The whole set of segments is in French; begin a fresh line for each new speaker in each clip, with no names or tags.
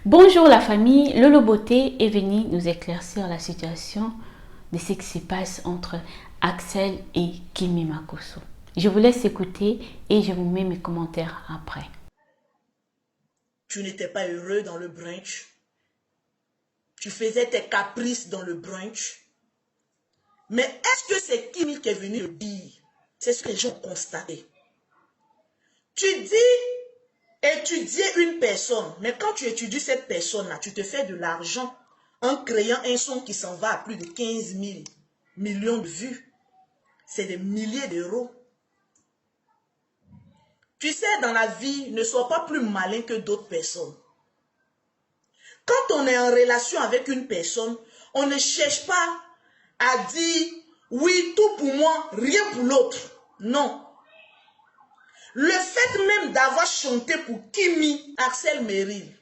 Bonjour la famille, Lolo Beauté est venu nous éclaircir la situation de ce qui se passe entre Axel et Kimi Makosso. Je vous laisse écouter et je vous mets mes commentaires après.
Tu n'étais pas heureux dans le brunch. Tu faisais tes caprices dans le brunch. Mais est-ce que c'est Kimi qui est venu le dire? C'est ce que les gens ont constaté. Tu dis étudier une personne, mais quand tu étudies cette personne-là, tu te fais de l'argent en créant un son qui s'en va à plus de 15 000 millions de vues. C'est des milliers d'euros. Tu sais, dans la vie, ne sois pas plus malin que d'autres personnes. Quand on est en relation avec une personne, on ne cherche pas à dire oui, tout pour moi, rien pour l'autre. Non. Le fait même d'avoir chanté pour Kimi, Axel Meril,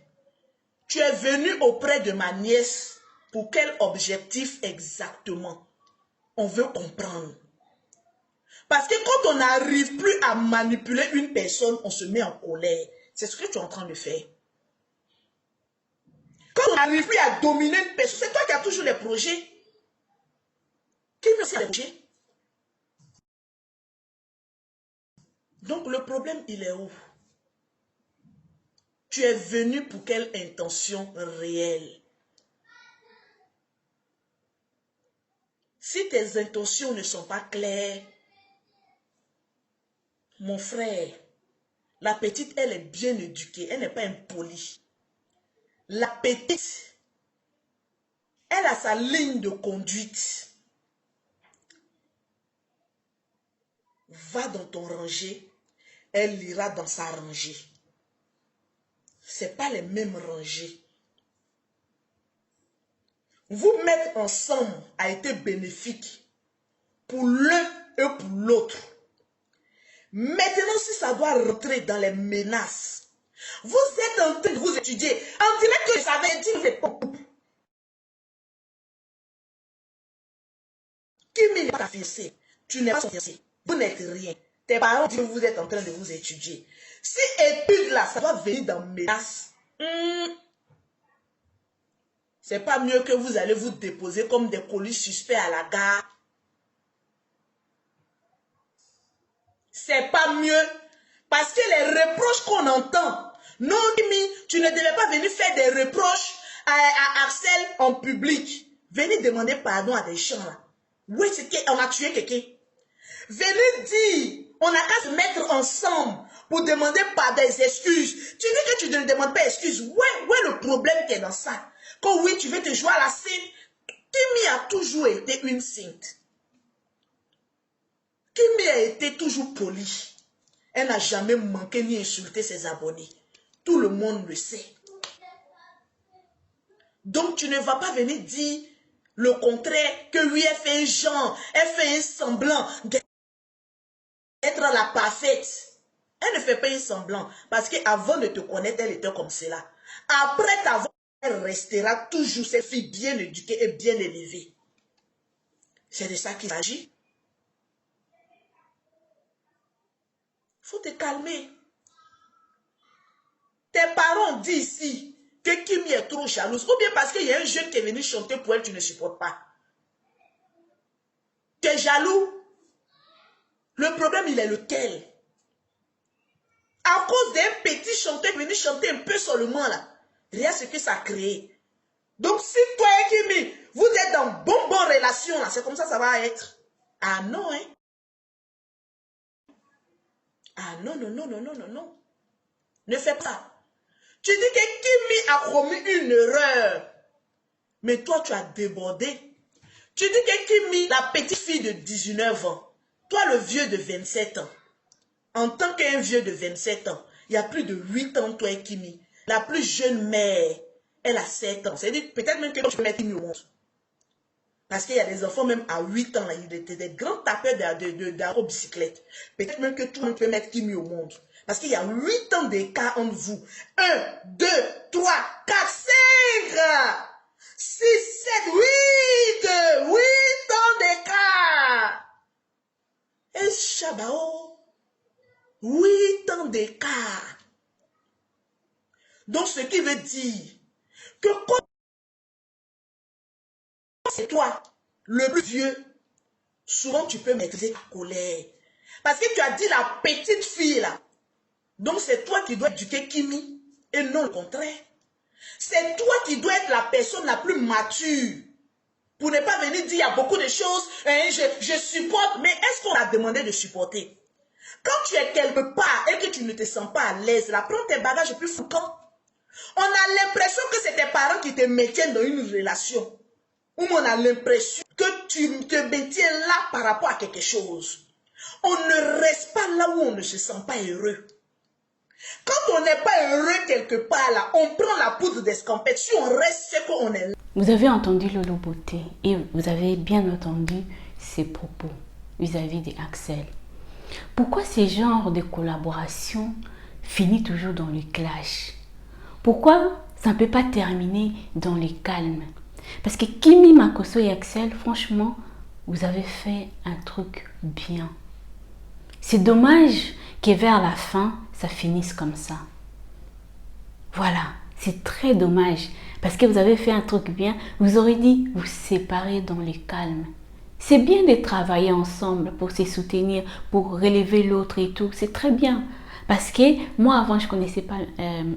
tu es venu auprès de ma nièce pour quel objectif exactement? On veut comprendre. Parce que quand on n'arrive plus à manipuler une personne, on se met en colère. C'est ce que tu es en train de faire. Quand on n'arrive plus à dominer une personne, c'est toi qui as toujours les projets. Qui veut faire les projets? Donc le problème, il est où? Tu es venu pour quelle intention réelle? Si tes intentions ne sont pas claires, mon frère, la petite, elle est bien éduquée, elle n'est pas impolie. La petite, elle a sa ligne de conduite. Va dans ton rangée, elle ira dans sa rangée. Ce n'est pas les mêmes rangées. Vous mettre ensemble a été bénéfique pour l'un et pour l'autre. Maintenant, si ça doit rentrer dans les menaces, vous êtes en train de vous étudier. On dirait que je savais dire, vous êtes pas couple. Kimi n'est pas ta fiancée. Tu n'es pas son fiancé. Vous n'êtes rien. Tes parents disent que vous êtes en train de vous étudier. Si étude là, ça doit venir dans menaces, c'est pas mieux que vous allez vous déposer comme des colis suspects à la gare. C'est pas mieux. Parce que les reproches qu'on entend, non, Kimi, tu ne devais pas venir faire des reproches à Axel en public. Venez demander pardon à des gens là. Oui, c'est qu'on a tué quelqu'un. Venez dire, on n'a qu'à se mettre ensemble pour demander pas des excuses. Tu dis que tu ne demandes pas excuses. Où est le problème qui est dans ça? Quand oui, tu veux te jouer à la scène. Kimi a toujours été une sainte. Kimi a été toujours polie. Elle n'a jamais manqué ni insulté ses abonnés. Tout le monde le sait. Donc tu ne vas pas venir dire le contraire, que oui, elle fait un genre, elle fait un semblant d'être la parfaite. Elle ne fait pas un semblant. Parce qu'avant de te connaître, elle était comme cela. Après t'avoir, elle restera toujours cette fille bien éduquée et bien élevée. C'est de ça qu'il s'agit. Il faut te calmer. Tes parents disent ici que Kimi est trop jalouse. Ou bien parce qu'il y a un jeune qui est venu chanter pour elle, tu ne supportes pas. Tu es jaloux. Le problème, il est lequel? À cause d'un petit chanteur venu chanter un peu seulement là. Rien ce que ça a créé. Donc si toi et Kimi, vous êtes dans bonne relation là, c'est comme ça va être. Ah non, hein? Ah non, non, non, non, non, non, non. Ne fais pas. Tu dis que Kimi a commis une erreur. Mais toi, tu as débordé. Tu dis que Kimi, la petite fille de 19 ans, toi le vieux de 27 ans, en tant qu'un vieux de 27 ans, il y a plus de 8 ans, toi et Kimi, la plus jeune mère, elle a 7 ans. C'est-à-dire peut-être même que tu peux mettre Kimi au monde. Parce qu'il y a des enfants même à 8 ans, là, ils étaient des grands tapeurs d'aérobicyclette. Peut-être même que tout le monde peut mettre Kimi au monde. Parce qu'il y a 8 ans d'écart entre vous. 1, 2, 3, 4, 5, 6, 7, 8 ans d'écart. Et Chabao, 8 ans d'écart. Donc, ce qui veut dire que quand c'est toi le plus vieux, souvent tu peux maîtriser ta colère. Parce que tu as dit la petite fille là. Donc c'est toi qui dois éduquer Kimi et non le contraire. C'est toi qui dois être la personne la plus mature. Pour ne pas venir dire il y a beaucoup de choses, hein, je supporte. Mais est-ce qu'on a demandé de supporter? Quand tu es quelque part et que tu ne te sens pas à l'aise, là, prends tes bagages et puis fous camp. On a l'impression que c'est tes parents qui te maintiennent dans une relation. Ou on a l'impression que tu te maintiens là par rapport à quelque chose. On ne reste pas là où on ne se sent pas heureux. Quand on n'est pas heureux quelque part là, on prend la poudre d'escampette. Si on reste, c'est qu'on est là.
Vous avez entendu Lolo Beauté et vous avez bien entendu ses propos vis-à-vis d'Axel. Pourquoi ces genres de collaboration finissent toujours dans le clash? Pourquoi ça ne peut pas terminer dans le calme? Parce que Kimi Makosso et Axel, franchement, vous avez fait un truc bien. C'est dommage que vers la fin, ça finisse comme ça. Voilà, c'est très dommage. Parce que vous avez fait un truc bien, vous aurez dit vous séparer dans le calme. C'est bien de travailler ensemble pour se soutenir, pour relever l'autre et tout. C'est très bien. Parce que moi, avant, je ne connaissais pas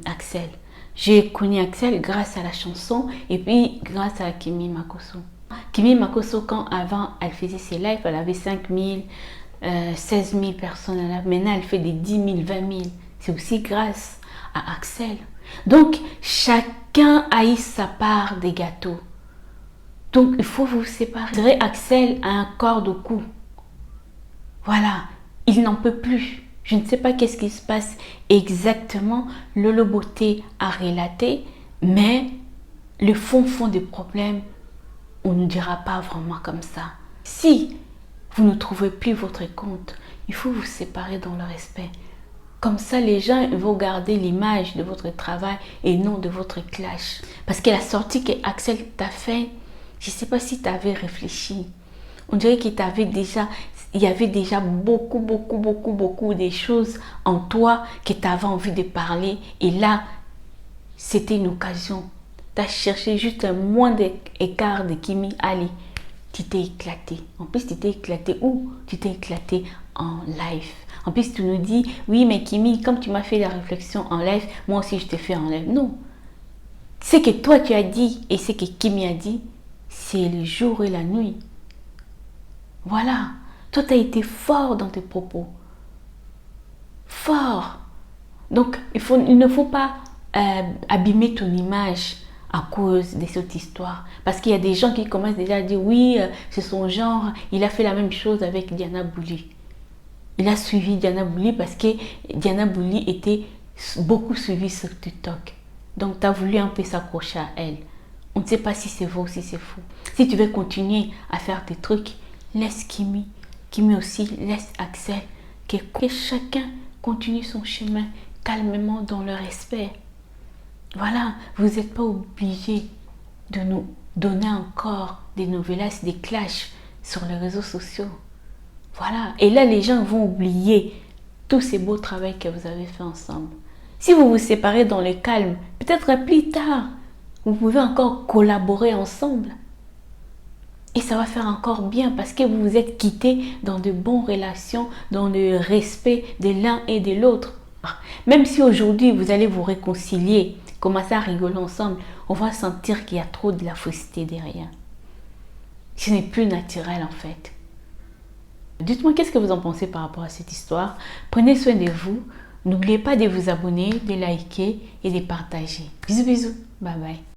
Axel. J'ai connu Axel grâce à la chanson et puis grâce à Kimi Makosso. Kimi Makosso, quand avant, elle faisait ses lives, elle avait 5 000, 16 000 personnes. Maintenant, elle fait des 10 000, 20 000. C'est aussi grâce à Axel. Donc, chacun a eu sa part des gâteaux. Donc, il faut vous séparer. Axel a un corde au cou. Voilà, il n'en peut plus. Je ne sais pas qu'est-ce qui se passe exactement. Lolo Beauté a relaté, mais le fond des problèmes, on ne dira pas vraiment comme ça. Si vous ne trouvez plus votre compte, il faut vous séparer dans le respect. Comme ça, les gens vont garder l'image de votre travail et non de votre clash. Parce que la sortie que Axel t'a fait, je ne sais pas si tu avais réfléchi. On dirait qu'il y avait déjà beaucoup de choses en toi que tu avais envie de parler. Et là, c'était une occasion. Tu as cherché juste un moins d'écart de Kimi. Allez, tu t'es éclaté. En plus, tu t'es éclaté où? Tu t'es éclaté en live. En plus, tu nous dis, oui, mais Kimi, comme tu m'as fait la réflexion en live, moi aussi, je t'ai fait en live. Non. Ce que toi, tu as dit et ce que Kimi a dit, c'est le jour et la nuit. Voilà. Toi, tu as été fort dans tes propos. Fort. Donc, il ne faut pas abîmer ton image à cause de cette histoire. Parce qu'il y a des gens qui commencent déjà à dire, oui, c'est son genre, il a fait la même chose avec Diana Bouli. Il a suivi Diana Bouli parce que Diana Bouli était beaucoup suivie sur TikTok. Donc, tu as voulu un peu s'accrocher à elle. On ne sait pas si c'est vrai ou si c'est faux. Si tu veux continuer à faire tes trucs, laisse Kimi. Kimi aussi, laisse Axel. Que chacun continue son chemin calmement dans le respect. Voilà, vous n'êtes pas obligé de nous donner encore des novellas, des clashs sur les réseaux sociaux. Voilà, et là les gens vont oublier tous ces beaux travaux que vous avez fait ensemble. Si vous vous séparez dans le calme, peut-être plus tard, vous pouvez encore collaborer ensemble. Et ça va faire encore bien parce que vous vous êtes quittés dans de bonnes relations, dans le respect de l'un et de l'autre. Même si aujourd'hui vous allez vous réconcilier, commencer à rigoler ensemble, on va sentir qu'il y a trop de la fausseté derrière. Ce n'est plus naturel en fait. Dites-moi qu'est-ce que vous en pensez par rapport à cette histoire. Prenez soin de vous. N'oubliez pas de vous abonner, de liker et de partager. Bisous bisous. Bye bye.